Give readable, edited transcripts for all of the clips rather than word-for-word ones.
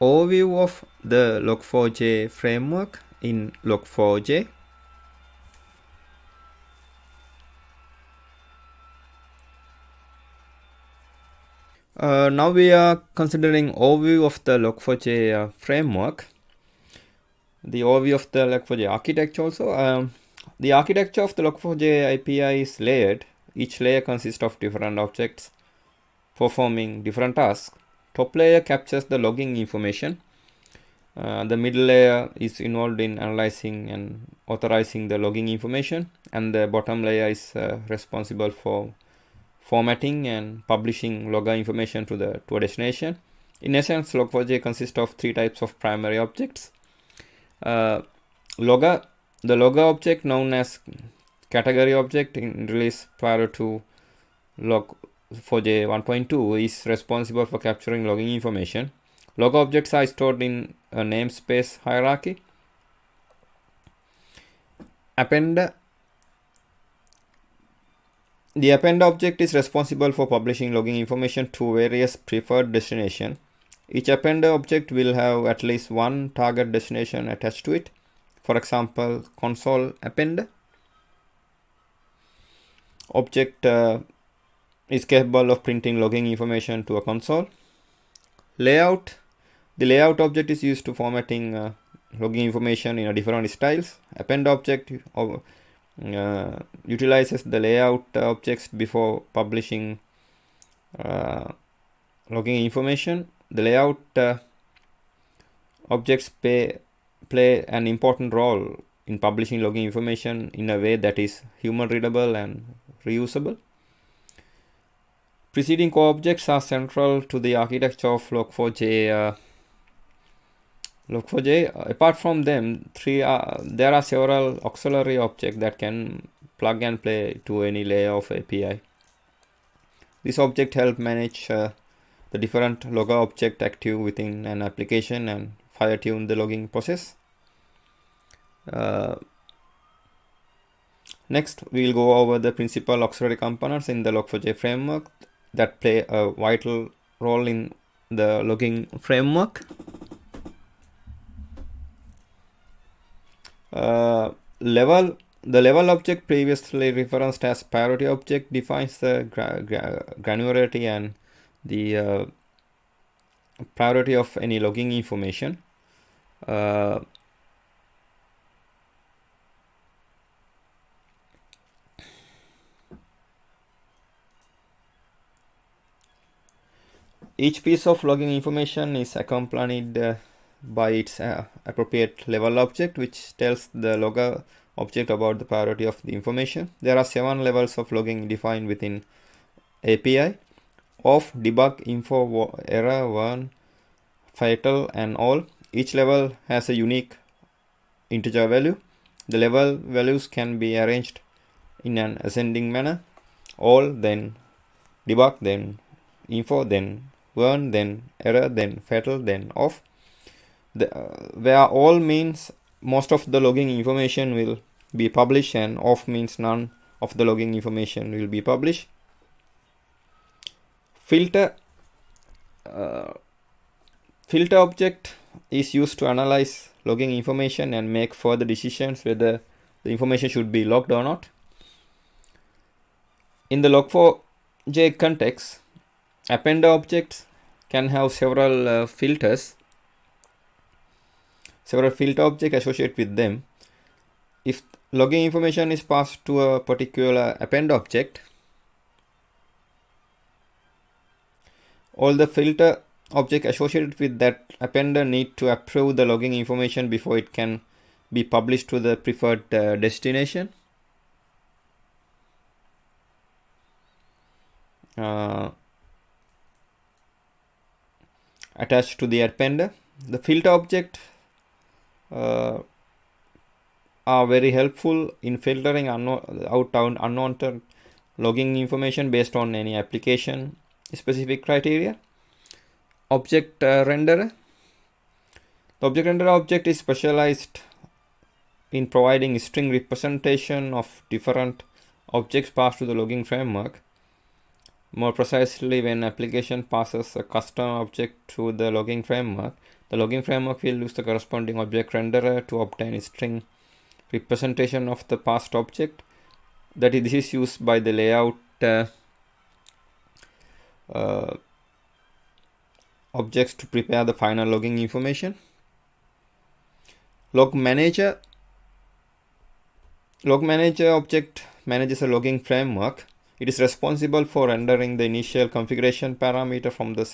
Overview of the Log4j framework in Log4j. Now we are considering overview of the Log4j framework. The overview of the Log4j architecture also. The architecture of the Log4j API is layered. Each layer consists of different objects performing different tasks. Top layer captures the logging information. The middle layer is involved in analyzing and authorizing the logging information, and the bottom layer is responsible for formatting and publishing logger information to a destination. In essence, Log4j consists of three types of primary objects. Logger, the logger object known as category object in release prior to Log4j 1.2 is responsible for capturing logging information. Logger objects are stored in a namespace hierarchy. Append. The append object is responsible for publishing logging information to various preferred destinations. Each append object will have at least one target destination attached to it. For example, console append object is capable of printing logging information to a console. Layout. The layout object is used to formatting logging information in a different styles. Append object utilizes the layout objects before publishing logging information. The layout objects play an important role in publishing logging information in a way that is human readable and reusable. Preceding co-objects are central to the architecture of Log4j. Apart from them, there are several auxiliary objects that can plug and play to any layer of API. This object help manage the different logger object active within an application and fine tune the logging process. Next, we will go over the principal auxiliary components in the Log4j framework that play a vital role in the logging framework. The level object previously referenced as priority object defines the granularity and the priority of any logging information. Each piece of logging information is accompanied by its appropriate level object, which tells the logger object about the priority of the information. There are 7 levels of logging defined within API: off, debug, info, error, warn, fatal, and all. Each level has a unique integer value. The level values can be arranged in an ascending manner: all, then debug, then info, then warn, then error, then fatal, then off. Where all means most of the logging information will be published, and off means none of the logging information will be published. Filter object is used to analyze logging information and make further decisions whether the information should be logged or not. In the Log4j context, append objects can have several filter objects associated with them. If logging information is passed to a particular append object, all the filter objects associated with that appender need to approve the logging information before it can be published to the preferred destination. Attached to the appender, the filter object are very helpful in filtering out unwanted logging information based on any application specific criteria. Object renderer. The object renderer object is specialized in providing string representation of different objects passed to the logging framework. More precisely, when application passes a custom object to the logging framework, The logging framework will use the corresponding object renderer to obtain a string representation of the past object. This is used by the layout objects to prepare the final logging information. Log manager object manages a logging framework. It is responsible for rendering the initial configuration parameter from the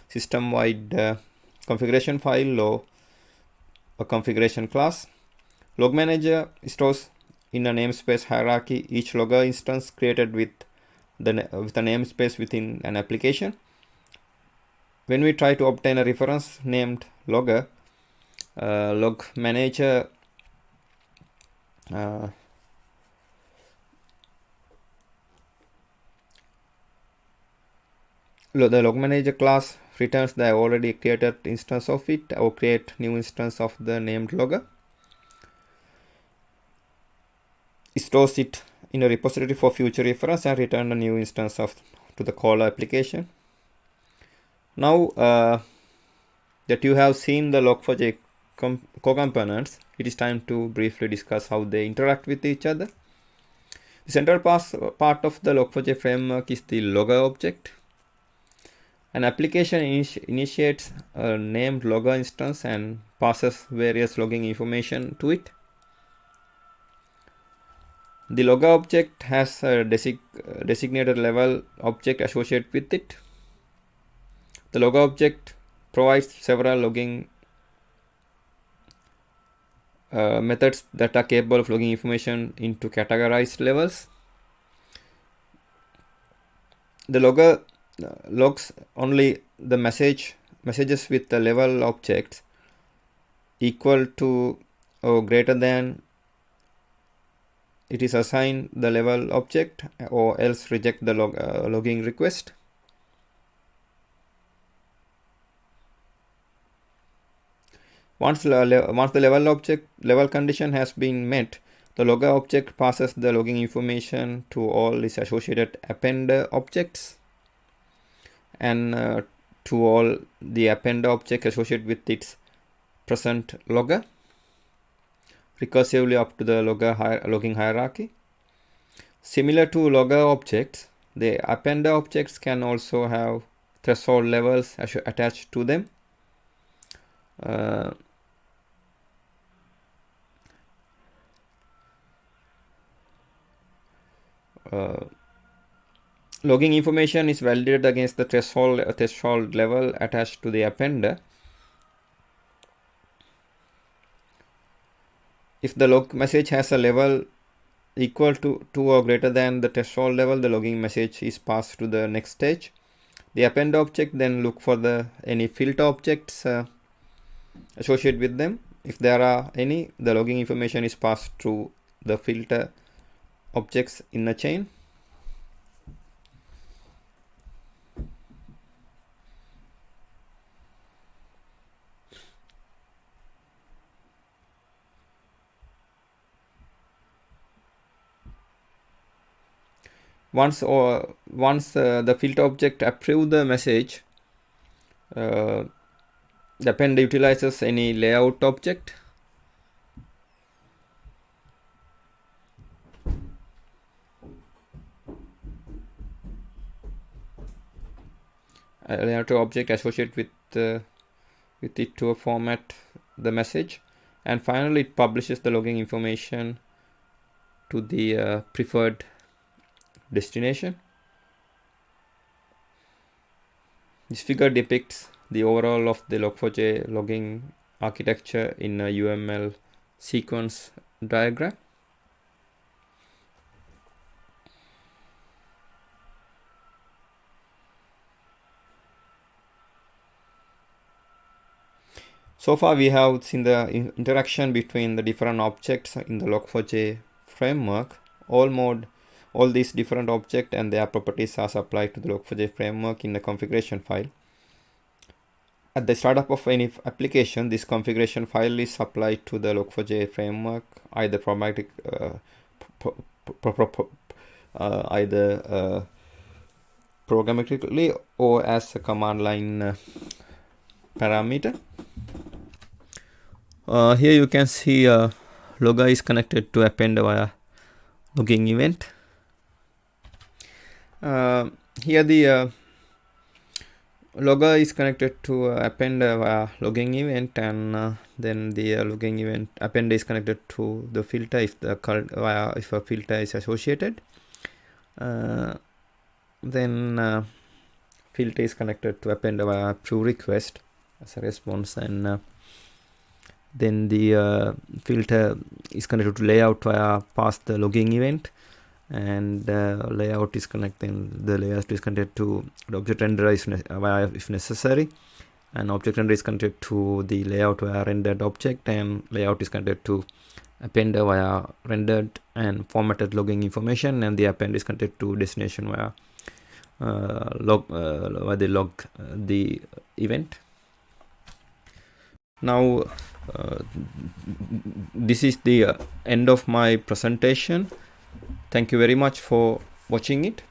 system-wide configuration file or a configuration class. Log manager stores in a namespace hierarchy each logger instance created with a namespace within an application. When we try to obtain a reference named logger, log manager the log manager class returns the already created instance of it or create new instance of the named logger. It stores it in a repository for future reference and return a new instance to the caller application. Now that you have seen the Log4j co-components, it is time to briefly discuss how they interact with each other. The central part of the Log4j framework is the logger object. An application initiates a named logger instance and passes various logging information to it. The logger object has a designated level object associated with it. The logger object provides several logging methods that are capable of logging information into categorized levels. The logger logs only the messages with the level objects equal to or greater than it is assigned the level object, or else reject the logging request. Once the level condition has been met, the logger object passes the logging information to all its associated append objects and to all the append objects associated with its present logger, recursively up to the logging hierarchy. Similar to logger objects, the append objects can also have threshold levels attached to them. Logging information is validated against the threshold level attached to the appender. If the log message has a level equal to or greater than the threshold level, the logging message is passed to the next stage. The append object then look for any filter objects associated with them. If there are any, the logging information is passed through the filter objects in a chain. Once the filter object approves the message, the append utilizes any layout object. A layout object associated with it to format the message, and finally it publishes the logging information to the preferred destination. This figure depicts the overall of the Log4j logging architecture in a UML sequence diagram. So far we have seen the interaction between the different objects in the Log4j framework. All these different objects and their properties are supplied to the Log4j framework in the configuration file. At the startup of any application, this configuration file is supplied to the Log4j framework either programmatically or as a command line parameter. Here you can see logger is connected to append via logging event. Here the logger is connected to append via logging event, and then the logging event append is connected to the filter if a filter is associated. Then filter is connected to append via approve request as a response, and then the filter is connected to layout via pass the logging event, and layout is connecting the layout is connected to the object renderer if necessary, and object renderer is connected to the layout via rendered object, and layout is connected to appender via rendered and formatted logging information, and the append is connected to destination via the event. Now this is the end of my presentation. Thank you very much for watching it.